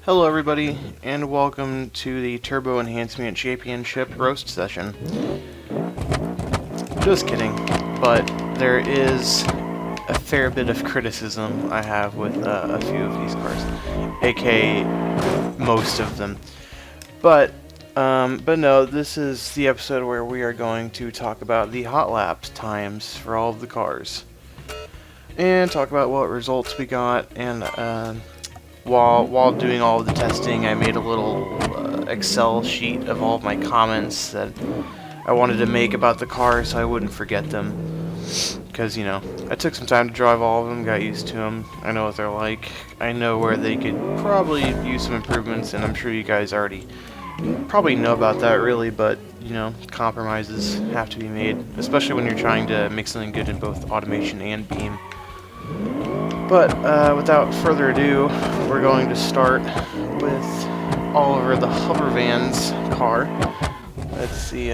Hello everybody, and welcome to the Turbo Enhancement Championship roast session. Just kidding, but there is a fair bit of criticism I have with a few of these cars, aka most of them. But no, this is the episode where we are going to talk about the hot laps times for all of the cars, and talk about what results we got. And while doing all of the testing, I made a little Excel sheet of all of my comments that I wanted to make about the car so I wouldn't forget them. Because, you know, I took some time to drive all of them, got used to them, I know what they're like, I know where they could probably use some improvements, and I'm sure you guys already probably know about that really, but, you know, compromises have to be made, especially when you're trying to make something good in both automation and beam. But without further ado, we're going to start with Oliver the Hovervan's car. Let's see,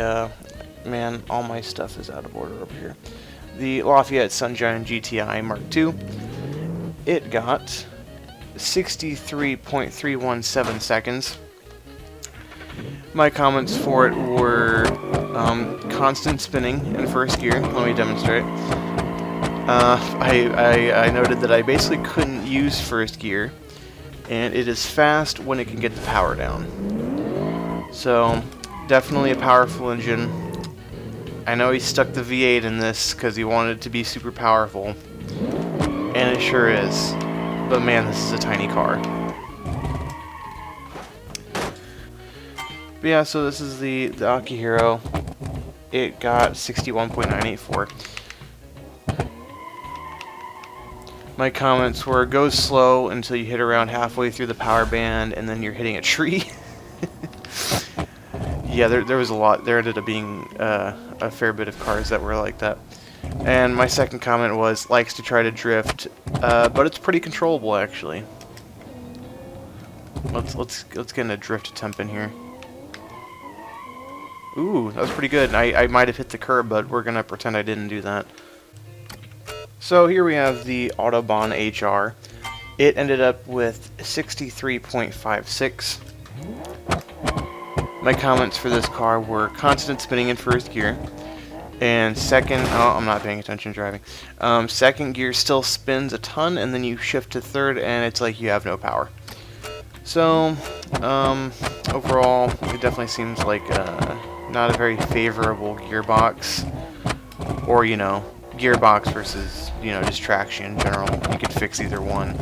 man, all my stuff is out of order over here. The Lafayette Sunshine GTI MK2. It got 63.317 seconds. My comments for it were constant spinning in first gear. Let me demonstrate. I noted that I basically couldn't use first gear, and it is fast when it can get the power down. So, definitely a powerful engine. I know he stuck the V8 in this because he wanted it to be super powerful, and it sure is. But man, this is a tiny car. But yeah, so this is the Akihiro. It got 61.984. My comments were, go slow until you hit around halfway through the power band, and then you're hitting a tree. Yeah, there was a lot. There ended up being a fair bit of cars that were like that. And my second comment was, likes to try to drift, but it's pretty controllable actually. Let's get in a drift attempt in here. Ooh, that was pretty good. I might have hit the curb, but we're gonna pretend I didn't do that. So here we have the Autobahn HR. It ended up with 63.56. My comments for this car were constant spinning in first gear, and second, oh, I'm not paying attention driving. Second gear still spins a ton, and then you shift to third, and it's like you have no power. So, overall, it definitely seems like not a very favorable gearbox, or, you know, gearbox versus, you know, just traction in general. You could fix either one.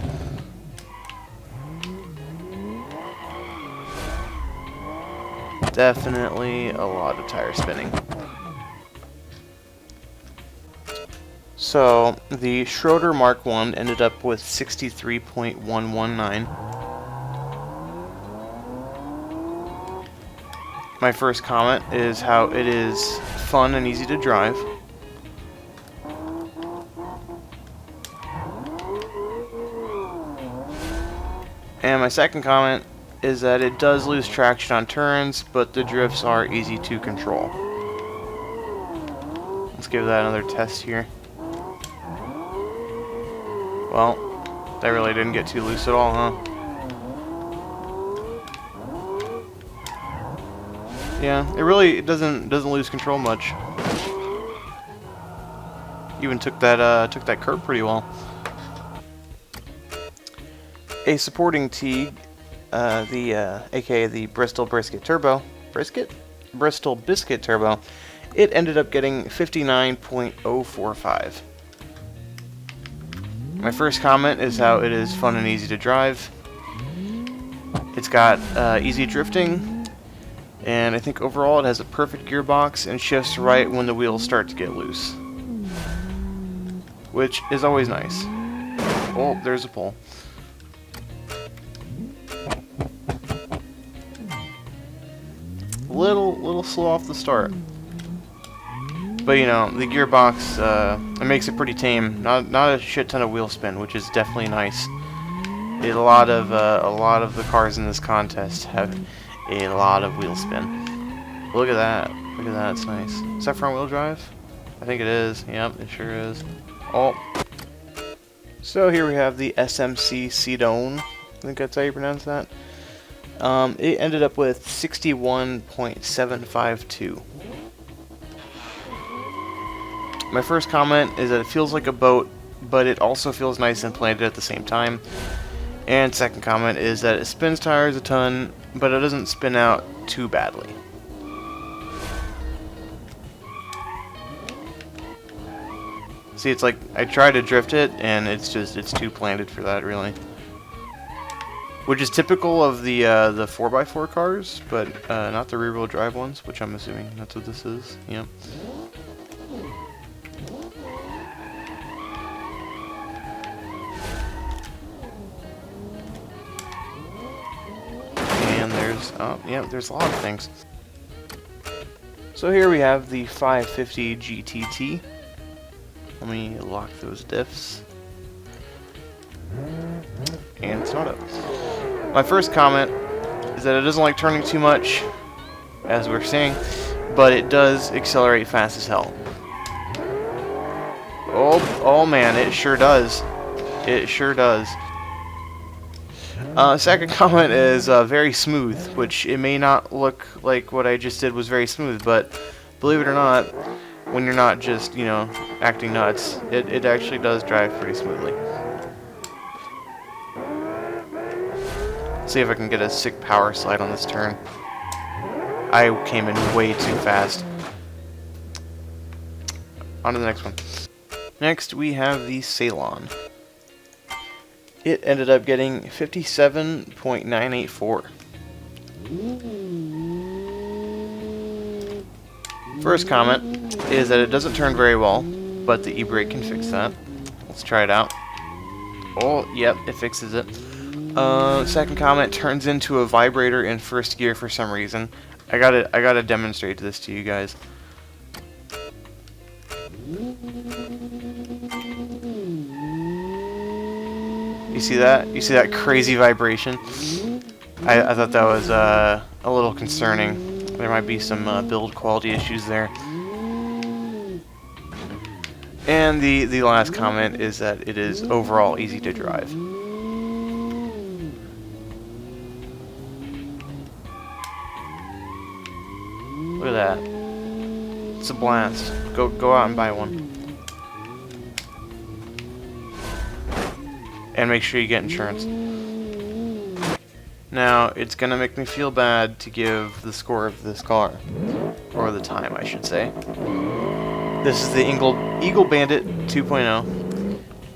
Definitely a lot of tire spinning. So the Schroeder Mark 1 ended up with 63.119. My first comment is how it is fun and easy to drive. And my second comment is that it does lose traction on turns, but the drifts are easy to control. Let's give that another test here. Well, that really didn't get too loose at all, huh? Yeah, it doesn't lose control much. Even took that curve pretty well. A supporting Teague, aka the Bristol Brisket Turbo, Bristol Biscuit Turbo, it ended up getting 59.045. My first comment is how it is fun and easy to drive. It's got easy drifting, and I think overall it has a perfect gearbox and shifts right when the wheels start to get loose, which is always nice. Oh, there's a pole. Little slow off the start, but you know, the gearbox it makes it pretty tame. Not a shit ton of wheel spin, which is definitely nice. A lot of the cars in this contest have a lot of wheel spin. Look at that! Look at that! It's nice. Is that front wheel drive? I think it is. Yep, it sure is. Oh. So here we have the SMC Sedone. I think that's how you pronounce that. It ended up with 61.752. My first comment is that it feels like a boat, but it also feels nice and planted at the same time. And second comment is that it spins tires a ton, but it doesn't spin out too badly. See, it's like I try to drift it, and it's too planted for that, really. Which is typical of the 4x4 cars, but not the rear-wheel drive ones, which I'm assuming that's what this is. Yep. And there's a lot of things. So here we have the 550 GTT. Let me lock those diffs. And it's not up. My first comment is that it doesn't like turning too much, as we're seeing, but it does accelerate fast as hell. Oh man, it sure does. It sure does. Second comment is very smooth, which it may not look like what I just did was very smooth, but believe it or not, when you're not just, you know, acting nuts, it actually does drive pretty smoothly. See if I can get a sick power slide on this turn. I came in way too fast. On to the next one. Next we have the Ceylon. It ended up getting 57.984. First comment is that it doesn't turn very well, but the e-brake can fix that. Let's try it out. Oh, yep, it fixes it. Second comment, turns into a vibrator in first gear for some reason. I gotta demonstrate this to you guys. You see that? You see that crazy vibration? I thought that was a little concerning. There might be some build quality issues there. And the last comment is that it is overall easy to drive. Look at that. It's a blast. Go out and buy one. And make sure you get insurance. Now, it's gonna make me feel bad to give the score of this car. Or the time, I should say. This is the Eagle Bandit 2.0.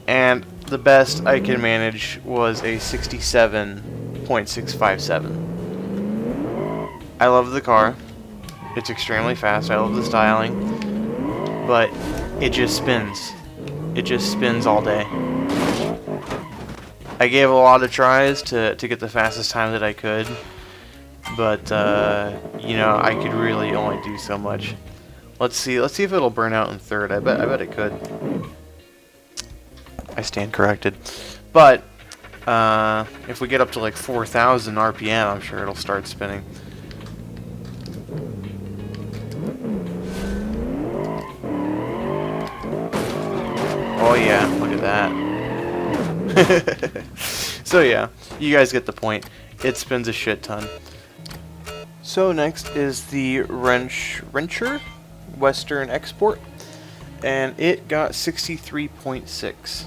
And the best I can manage was a 67.657. I love the car. It's extremely fast. I love the styling. But it just spins. It just spins all day. I gave a lot of tries to get the fastest time that I could, but you know, I could really only do so much. Let's see if it'll burn out in third. I bet it could. I stand corrected. But if we get up to like 4,000 RPM, I'm sure it'll start spinning. Oh yeah, look at that. So yeah, you guys get the point. It spins a shit ton. So next is the Wrencher Western Export, and it got 63.6.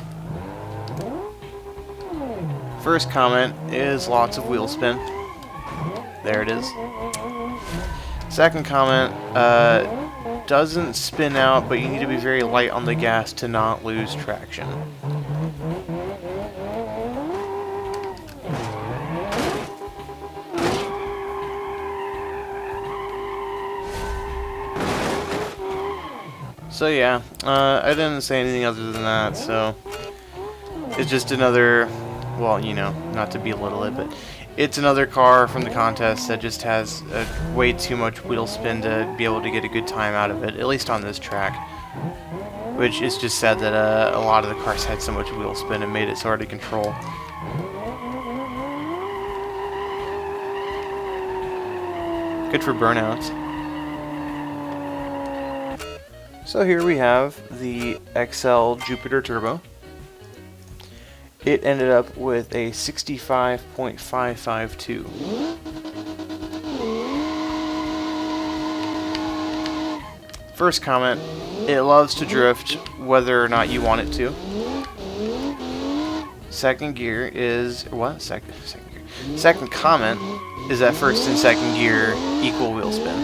First comment is lots of wheel spin. There it is. Second comment, doesn't spin out, but you need to be very light on the gas to not lose traction. So yeah, I didn't say anything other than that, so it's just another, well, you know, not to belittle it, but it's another car from the contest that just has way too much wheel spin to be able to get a good time out of it, at least on this track. Which is just sad that a lot of the cars had so much wheel spin and made it so hard to control. Good for burnouts. So here we have the XL Jupiter Turbo. it ended up with a 65.552. First comment, it loves to drift whether or not you want it to. Second gear is, what? Second gear. Second comment is that first and second gear equal wheel spin.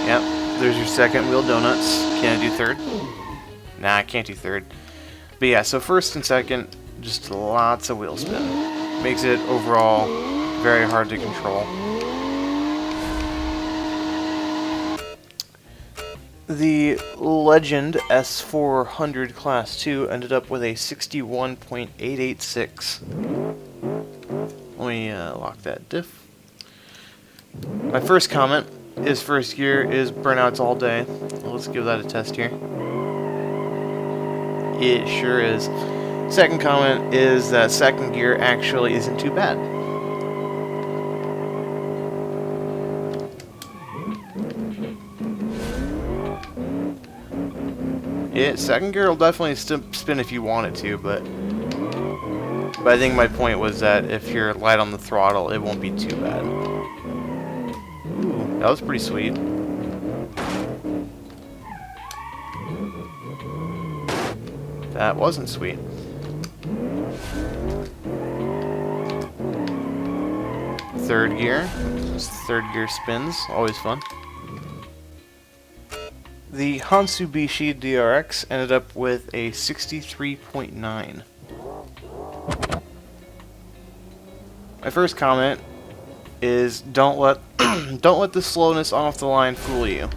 Yep, there's your second wheel donuts. Can I do third? Nah, I can't do third. But yeah, so first and second, just lots of wheel spin. Makes it overall very hard to control. The Legend S400 Class 2 ended up with a 61.886. Let me lock that diff. My first comment is first gear is burnouts all day. Let's give that a test here. It sure is. Second comment is that second gear actually isn't too bad. Yeah, second gear will definitely spin if you want it to, but I think my point was that if you're light on the throttle, it won't be too bad. Ooh, that was pretty sweet. That wasn't sweet. Third gear. Third gear spins, always fun. The Hansubishi DRX ended up with a 63.9. My first comment is don't let the slowness off the line fool you.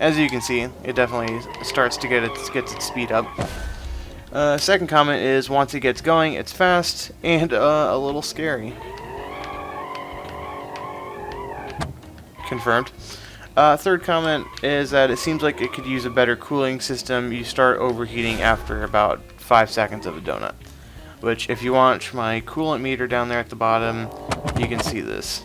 As you can see, it definitely starts to get its speed up. Second comment is once it gets going, it's fast and a little scary. Confirmed. Third comment is that it seems like it could use a better cooling system. You start overheating after about 5 seconds of a donut. Which, if you watch my coolant meter down there at the bottom, you can see this.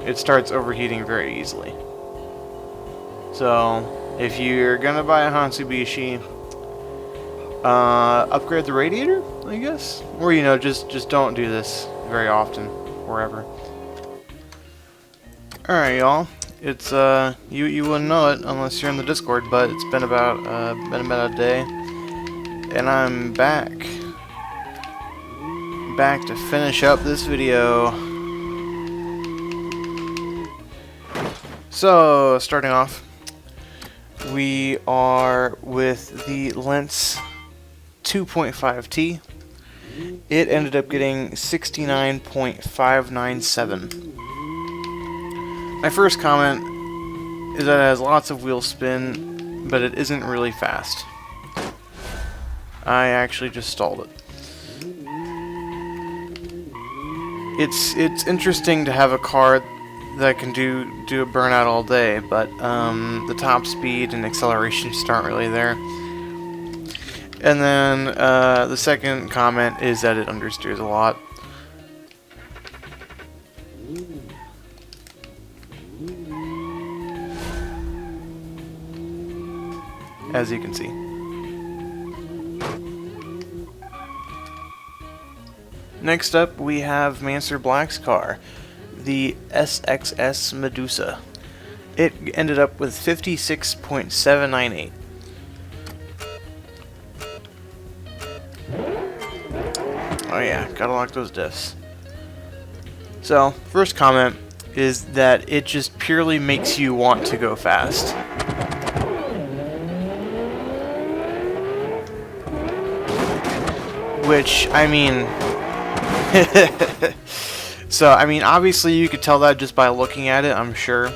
It starts overheating very easily. So, if you're gonna buy a Hansubishi, upgrade the radiator, I guess? Or, you know, just don't do this very often. Wherever. Alright, y'all. It's you wouldn't know it unless you're in the Discord, but it's been about a day, and I'm back to finish up this video. So starting off, we are with the Lentz 2.5T. It ended up getting 69.597. My first comment is that it has lots of wheel spin, but it isn't really fast. I actually just stalled it. It's interesting to have a car that can do a burnout all day, but the top speed and acceleration just aren't really there. And then the second comment is that it understeers a lot. As you can see. Next up we have Mancer Black's car, the SXS Medusa. It ended up with 56.798. Oh yeah, gotta lock those diffs. So, first comment is that it just purely makes you want to go fast. Which, I mean... So, I mean, obviously you could tell that just by looking at it, I'm sure.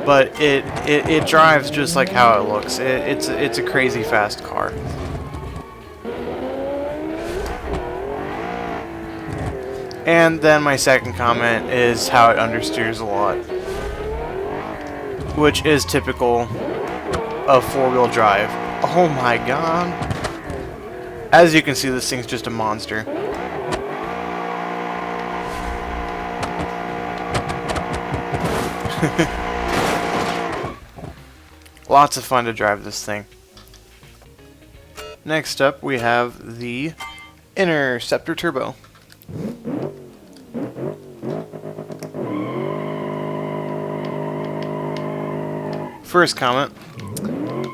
But it drives just like how it looks. It's a crazy fast car. And then my second comment is how it understeers a lot, which is typical of four-wheel drive. Oh my god. As you can see, this thing's just a monster. Lots of fun to drive this thing. Next up, we have the Interceptor Turbo. First comment,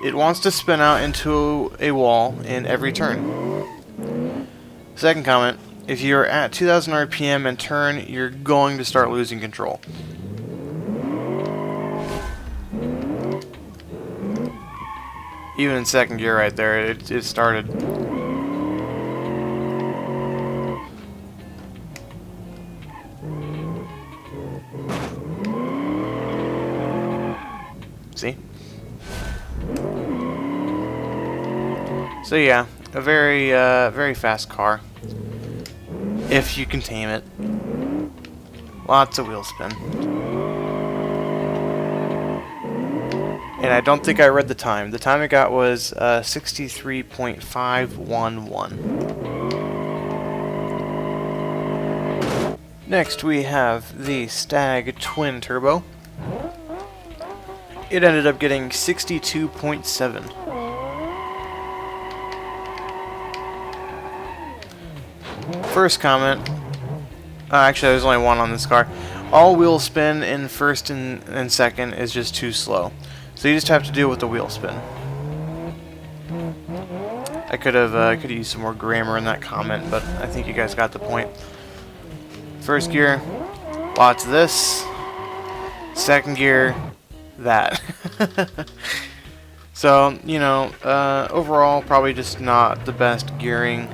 it wants to spin out into a wall in every turn. Second comment, if you're at 2000 RPM and turn, you're going to start losing control. Even in second gear right there, it started. See? So yeah, a very fast car. If you can tame it. Lots of wheel spin. And I don't think I read the time. The time I got was 63.511. Next we have the Stag Twin Turbo. It ended up getting 62.7. First comment, actually there's only one on this car. All wheel spin in first and second is just too slow. So you just have to deal with the wheel spin. I could have used some more grammar in that comment, but I think you guys got the point. First gear, lots of this. Second gear, that. So, you know, overall probably just not the best gearing.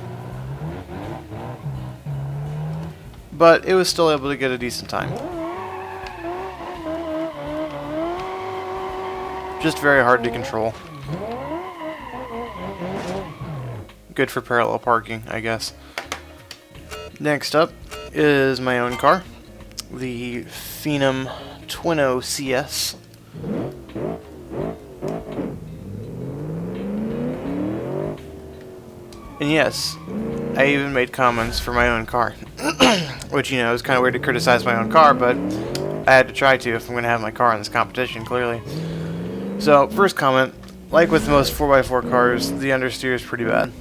But it was still able to get a decent time. Just very hard to control. Good for parallel parking, I guess. Next up is my own car, the Phenom Twinno CS. And yes, I even made comments for my own car. Which, you know, is kind of weird to criticize my own car, but I had to try to if I'm going to have my car in this competition, clearly. So, first comment, like with most 4x4 cars, the understeer is pretty bad.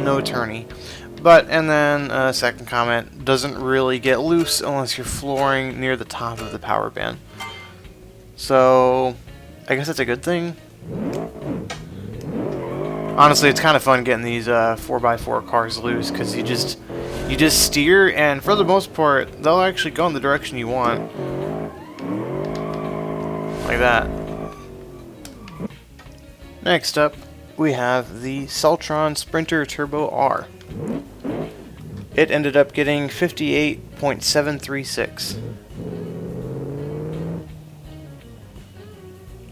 No tourney. But, and then, second comment, doesn't really get loose unless you're flooring near the top of the power band. So, I guess that's a good thing. Honestly, it's kind of fun getting these 4x4 cars loose, because you just steer, and for the most part, they'll actually go in the direction you want. Like that. Next up, we have the Celtron Sprinter Turbo R. It ended up getting 58.736.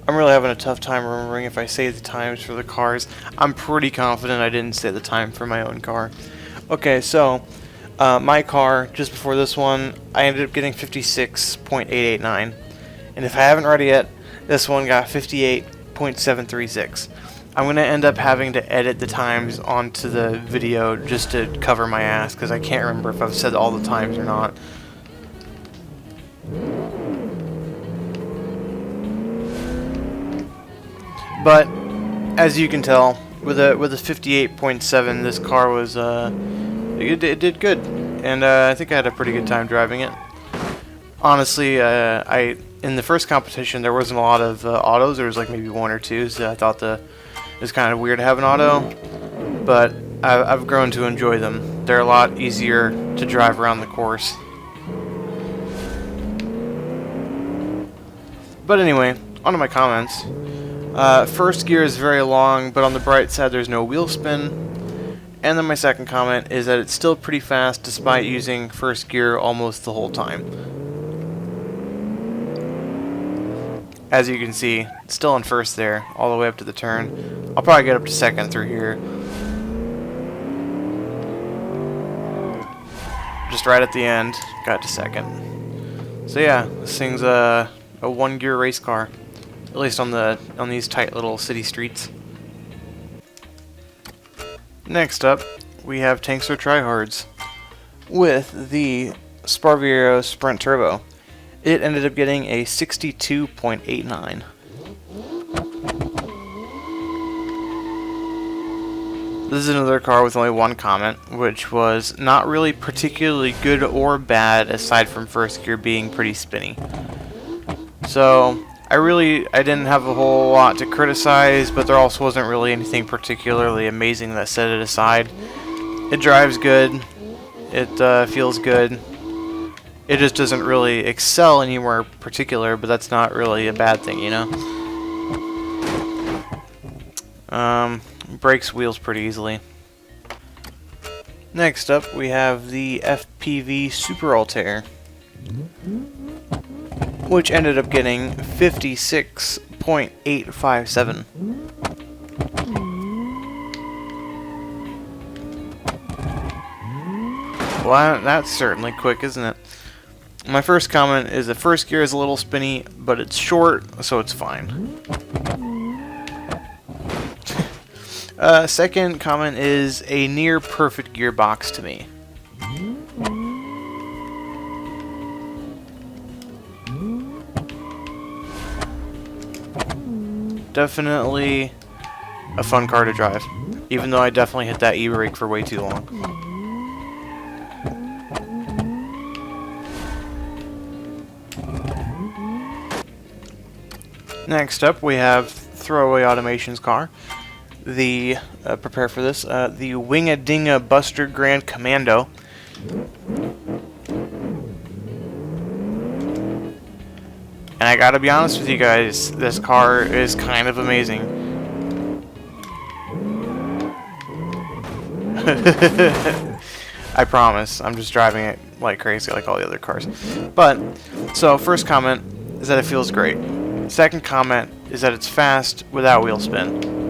I'm really having a tough time remembering if I say the times for the cars. I'm pretty confident I didn't say the time for my own car. Okay, so my car, just before this one, I ended up getting 56.889. And if I haven't read it yet, this one got 58.736. I'm going to end up having to edit the times onto the video just to cover my ass, because I can't remember if I've said all the times or not. But as you can tell, with a 58.7, this car was it did good, and I think I had a pretty good time driving it. Honestly, in the first competition there wasn't a lot of autos. There was like maybe one or two, so I thought it was kind of weird to have an auto. But I've grown to enjoy them. They're a lot easier to drive around the course. But anyway, on to my comments. First gear is very long, but on the bright side there's no wheel spin. And then my second comment is that it's still pretty fast despite using first gear almost the whole time. As you can see, it's still in first there, all the way up to the turn. I'll probably get up to second through here. Just right at the end, got to second. So yeah, this thing's a one-gear race car. At least on these tight little city streets. Next up, we have Tanks or Tryhards with the Sparviero Sprint Turbo. It ended up getting a 62.89. This is another car with only one comment, which was not really particularly good or bad aside from first gear being pretty spinny. So I didn't have a whole lot to criticize, but there also wasn't really anything particularly amazing that set it aside. It drives good, it feels good. It just doesn't really excel anywhere particular, but that's not really a bad thing, you know? Breaks wheels pretty easily. Next up, we have the FPV Super Altair, which ended up getting 56.857. Well, that's certainly quick, isn't it? My first comment is the first gear is a little spinny, but it's short, so it's fine. Second comment is a near perfect gearbox to me. Definitely a fun car to drive, even though I definitely hit that e-brake for way too long. Next up, we have Throwaway Automation's car. Prepare for this, the Wingadinga Buster Grand Commando. And I gotta be honest with you guys, this car is kind of amazing. I promise, I'm just driving it like crazy like all the other cars. But, so first comment is that it feels great. Second comment is that it's fast without wheel spin.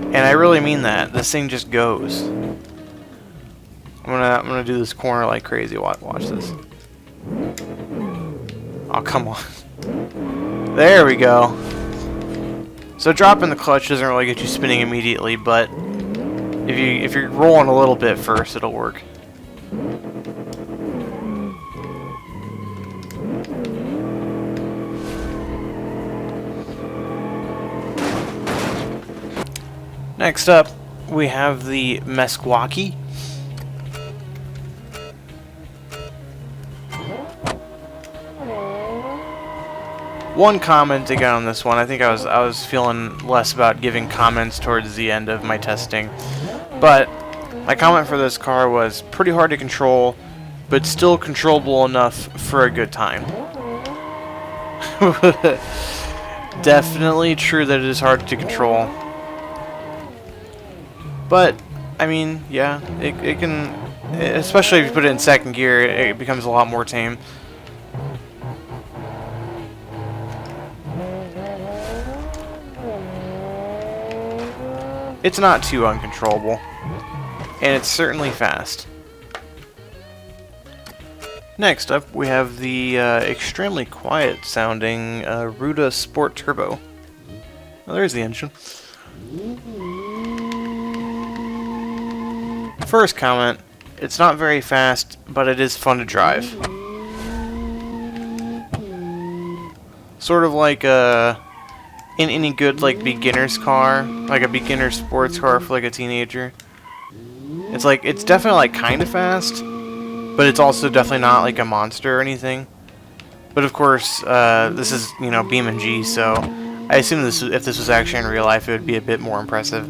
And I really mean that. This thing just goes. I'm gonna do this corner like crazy. Watch this. Oh, come on. There we go. So dropping the clutch doesn't really get you spinning immediately, but if you're rolling a little bit first, it'll work. Next up, we have the Meskwaki. One comment to get on this one. I think I was feeling less about giving comments towards the end of my testing. But my comment for this car was pretty hard to control, but still controllable enough for a good time. Definitely true that it is hard to control. But, I mean, yeah, it can, especially if you put it in second gear, it becomes a lot more tame. It's not too uncontrollable, and it's certainly fast. Next up, we have the extremely quiet sounding Ruda Sport Turbo. Oh, there's the engine. First comment, it's not very fast, but it is fun to drive. Sort of like in any good like beginner's car, like a beginner sports car for like a teenager. It's like, it's definitely like kind of fast, but it's also definitely not like a monster or anything. But of course, this is, you know, Beam.NG, so I assume this, if this was actually in real life, it would be a bit more impressive.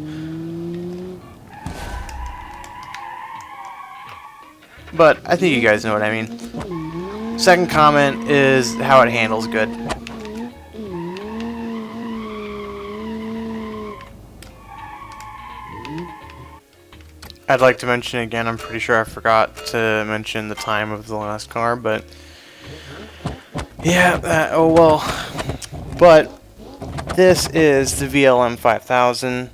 But I think you guys know what I mean. Second comment is how it handles good. I'd like to mention again, I'm pretty sure I forgot to mention the time of the last car, but yeah, oh well. But this is the VLM 5000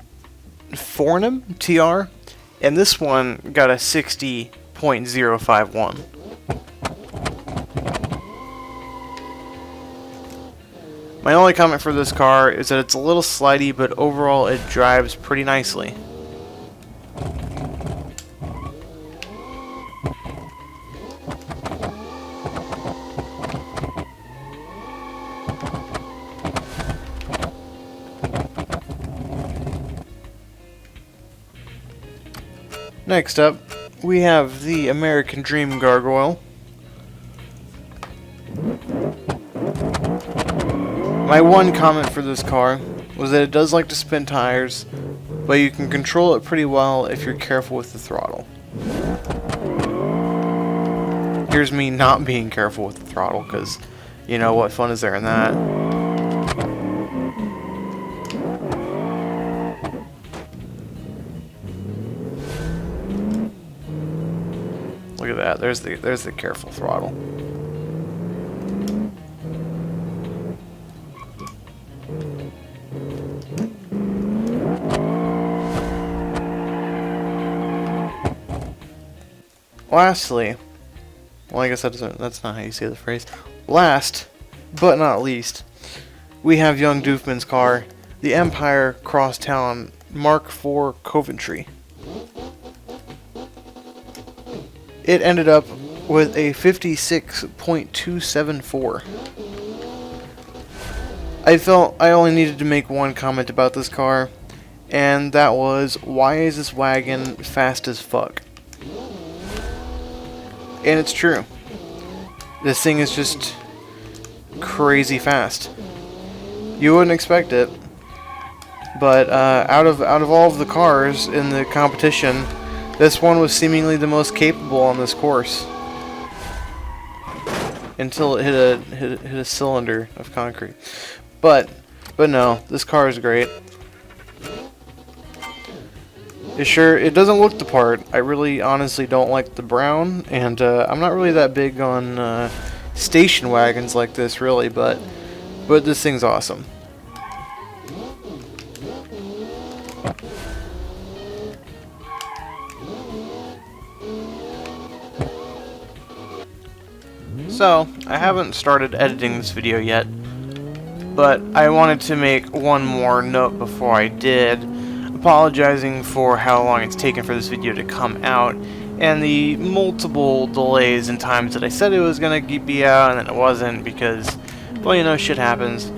Phenom TR, and this one got a 60.051. My only comment for this car is that it's a little slidey, but overall it drives pretty nicely. Next up, we have the American Dream Gargoyle. My one comment for this car was that it does like to spin tires, but you can control it pretty well if you're careful with the throttle. Here's me not being careful with the throttle, because, you know, what fun is there in that? Look at that, there's the careful throttle. Lastly, well, I guess that's not how you say the phrase. Last, but not least, we have young Doofman's car, the Empire Crosstown Mark IV Coventry. It ended up with a 56.274. I felt I only needed to make one comment about this car, and that was, why is this wagon fast as fuck? And it's true. This thing is just crazy fast. You wouldn't expect it, but out of all of the cars in the competition, this one was seemingly the most capable on this course. Until it hit a cylinder of concrete. But no, this car is great. It doesn't look the part. I really honestly don't like the brown, and I'm not really that big on station wagons like this, really, but this thing's awesome. So, I haven't started editing this video yet, but I wanted to make one more note before I did, apologizing for how long it's taken for this video to come out, and the multiple delays and times that I said it was going to be out and then it wasn't because, well, you know, shit happens.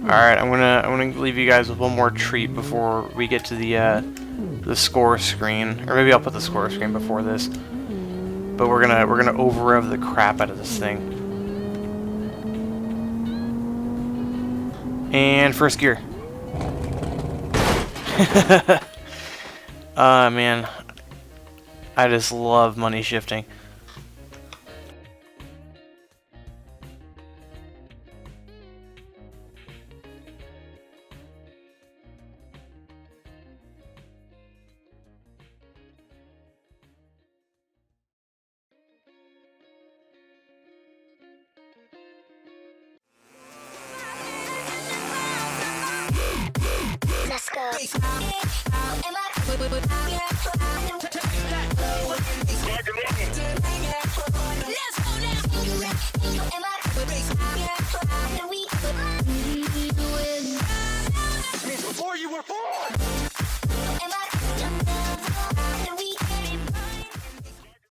Alright, I'm gonna leave you guys with one more treat before we get to the score screen, or maybe I'll put the score screen before this. But we're gonna over-rev the crap out of this thing. And first gear. Man, I just love money shifting. Let's go.